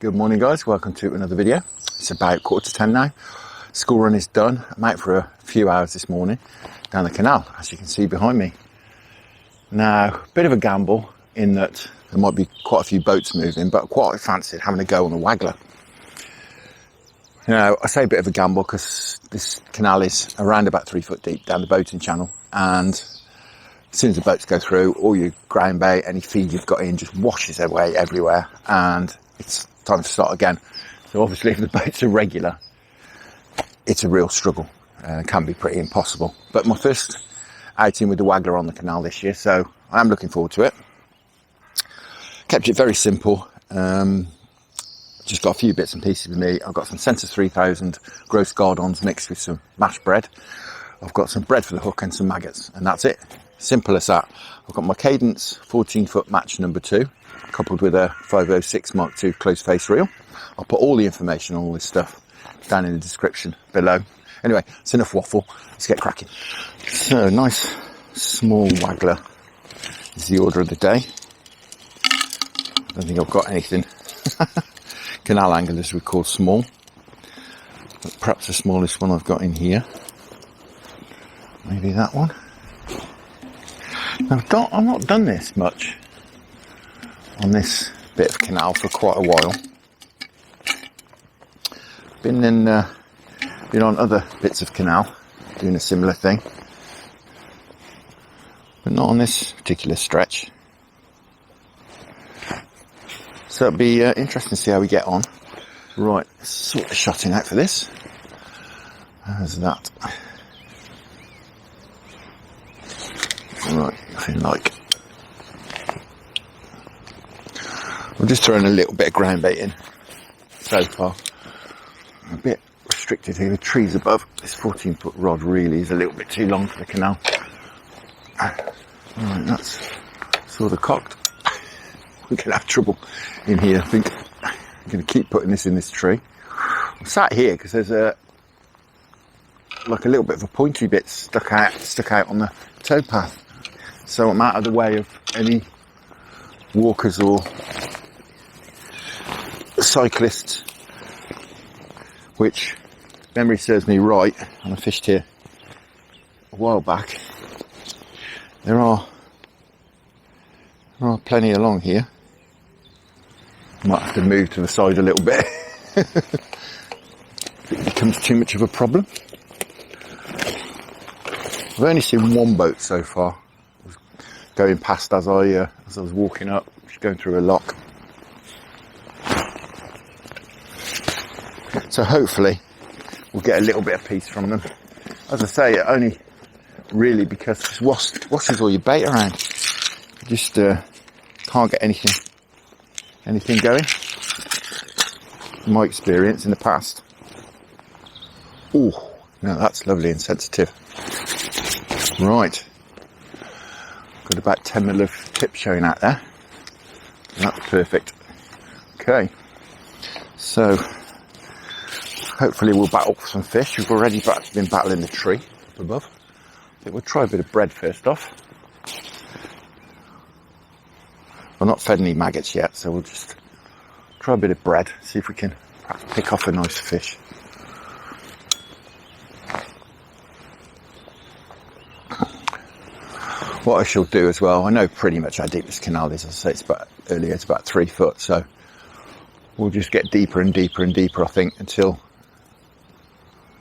Good morning guys, welcome to another video. It's about 9:45 now. School run is done. I'm out for a few hours this morning down the canal, as you can see behind me. Now, a bit of a gamble in that there might be quite a few boats moving, but I quite fancied having a go on the Waggler. Now, I say a bit of a gamble because this canal is around about 3 foot deep down the boating channel, and as soon as the boats go through, all your ground bait, any feed you've got in just washes away everywhere, and it's time to start again. So obviously if the boats are regular, it's a real struggle and can be pretty impossible. But my first outing with the Waggler on the canal this year, so I am looking forward to it. Kept it very simple. Just got a few bits and pieces with me. I've got some Sensus 3000 gross gardons mixed with some mashed bread. I've got some bread for the hook and some maggots, and that's it. Simple as that. I've got my Cadence 14-foot match number 2, coupled with a 506 Mark II close face reel. I'll put all the information on all this stuff down in the description below. Anyway, it's enough waffle. Let's get cracking. So, nice small Waggler is the order of the day. I don't think I've got anything canal anglers would call small, but perhaps the smallest one I've got in here, maybe that one. I've not done this much on this bit of canal for quite a while. Been on other bits of canal doing a similar thing, but not on this particular stretch. So it'll be interesting to see how we get on. Right, sort the shotting out for this. How's that? Right, nothing like. I'm just throwing a little bit of ground bait in so far. I'm a bit restricted here. The trees above this 14-foot rod really is a little bit too long for the canal. Right, that's sort of cocked. We're going to have trouble in here, I think. I'm going to keep putting this in this tree. I'm sat here because there's a little bit of a pointy bit stuck out on the towpath. So I'm out of the way of any walkers or cyclists, which, memory serves me right, and I fished here a while back. There are plenty along here. Might have to move to the side a little bit if it becomes too much of a problem. I've only seen one boat so far. It was going past as I was walking up, just going through a lock. So hopefully we'll get a little bit of peace from them. As I say, only really because it washes all your bait around. You just can't get anything going. In my experience in the past. Oh, now that's lovely and sensitive. Right. Got about 10 mil of tip showing out there. That's perfect. Okay. So, hopefully we'll battle for some fish. We've already been battling the tree up above. I think we'll try a bit of bread first off. I've not fed any maggots yet, so we'll just try a bit of bread, see if we can perhaps pick off a nice fish. What I shall do as well, I know pretty much how deep this canal is. As I say, it's about 3 foot, so we'll just get deeper and deeper and deeper, I think, until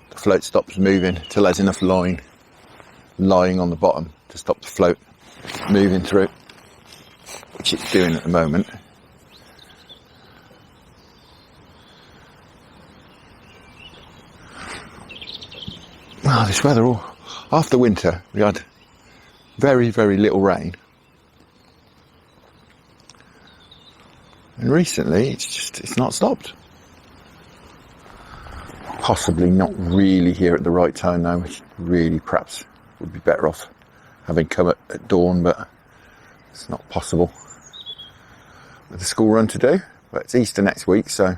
the float stops moving, till there's enough line lying on the bottom to stop the float moving through, which it's doing at the moment. Well, this weather, after winter, we had very, very little rain. And recently, it's not stopped. Possibly not really here at the right time now, which really perhaps would be better off having come at dawn, but it's not possible with the school run to do. But it's Easter next week, so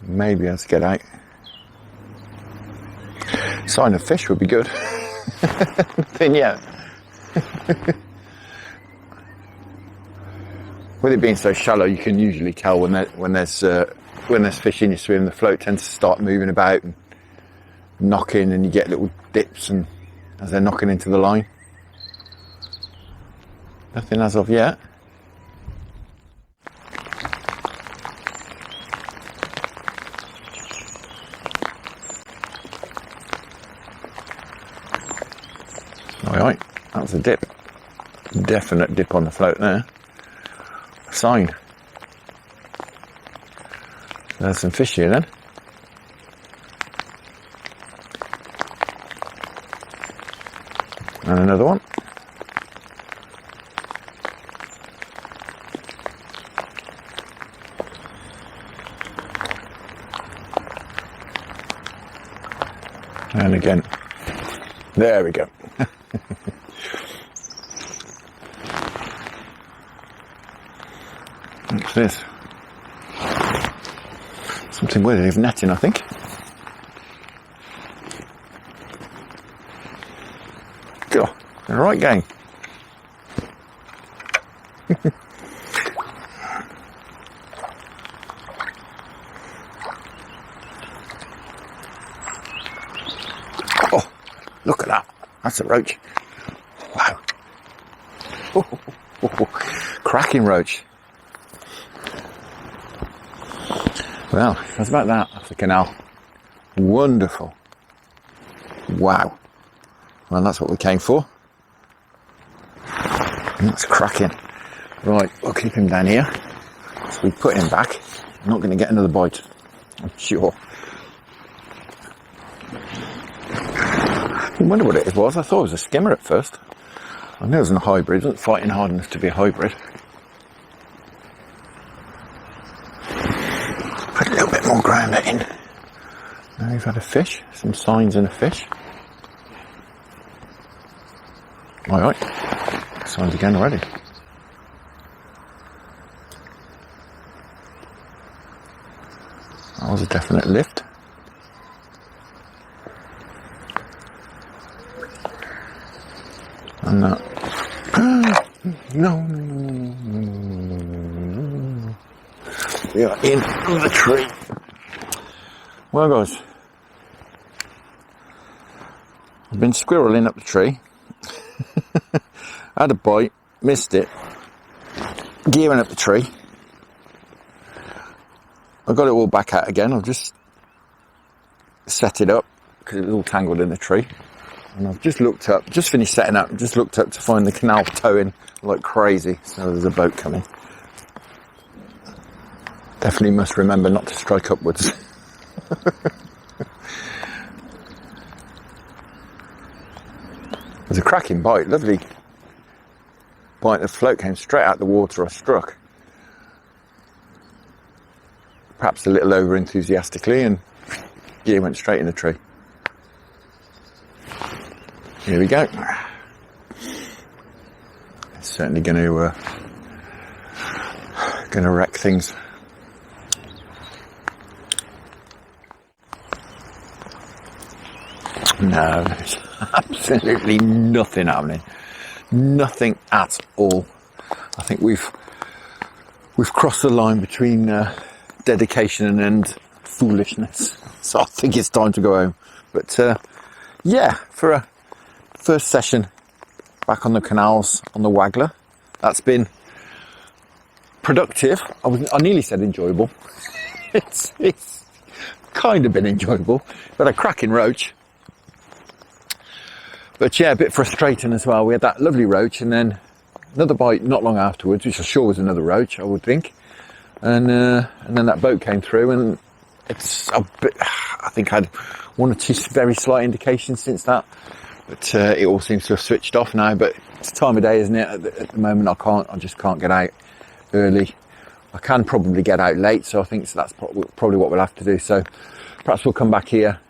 maybe I'll have to get out. Sign of fish would be good. Nothing yet. with it being so shallow, you can usually tell when there's fish in your swim. The float tends to start moving about and knocking, and you get little dips and as they're knocking into the line. Nothing as of yet. Alright, that was a dip. Definite dip on the float there. Sign. There's some fish here then. And another one. And again. There we go. What's this? Something worthy of netting, I think. God, the right game. Oh, look at that. That's a roach. Wow. Cracking roach. Well, that's about that off the canal. Wonderful. Wow. Well, that's what we came for. That's cracking. Right, we'll keep him down here. So we put him back. I'm not going to get another bite, I'm sure. I wonder what it was. I thought it was a skimmer at first. I knew it was a hybrid. It wasn't fighting hard enough to be a hybrid. Put a little bit more grounder in. Now we've had a fish. Some signs in a fish. Alright. Signs again already. That was a definite lift. And that. No. We are in the tree. Well, guys, I've been squirreling up the tree. Had a bite, missed it. Gearing up the tree. I got it all back out again. I've just set it up because it was all tangled in the tree. And I've just looked up, just finished setting up, just looked up to find the canal towing like crazy. So there's a boat coming. Definitely must remember not to strike upwards. It was a cracking bite, lovely bite. The float came straight out the water I struck. Perhaps a little over enthusiastically, and gear went straight in the tree. Here we go. It's certainly going to wreck things. No, there's absolutely nothing happening. Nothing at all. I think we've crossed the line between dedication and foolishness. So I think it's time to go home. But yeah, for a first session back on the canals on the Waggler, that's been productive. I nearly said enjoyable. It's kind of been enjoyable. But a cracking roach. But yeah, a bit frustrating as well. We had that lovely roach and then another bite not long afterwards, which I'm sure was another roach, I would think. And then that boat came through, and it's a bit, I think I had one or two very slight indications since that. But it all seems to have switched off now. But it's time of day, isn't it? At the moment, I just can't get out early. I can probably get out late, so I think that's probably what we'll have to do. So perhaps we'll come back here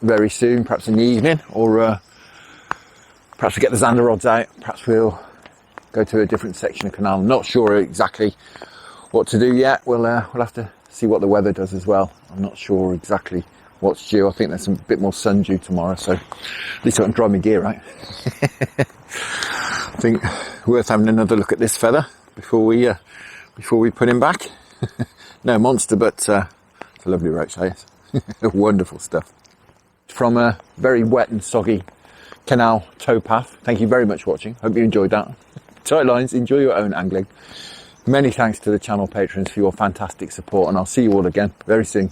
very soon, perhaps in the evening, or perhaps we'll get the Xander rods out. Perhaps we'll go to a different section of canal. I'm not sure exactly what to do yet. We'll have to see what the weather does as well. I'm not sure exactly what's due. I think there's a bit more sun due tomorrow, so at least I can dry my gear right. I think worth having another look at this feather before we before we put him back. No monster, but it's a lovely roach, yes. Wonderful stuff. From a very wet and soggy canal towpath. Thank you very much for watching. Hope you enjoyed that. Tight lines, enjoy your own angling. Many thanks to the channel patrons for your fantastic support, and I'll see you all again very soon.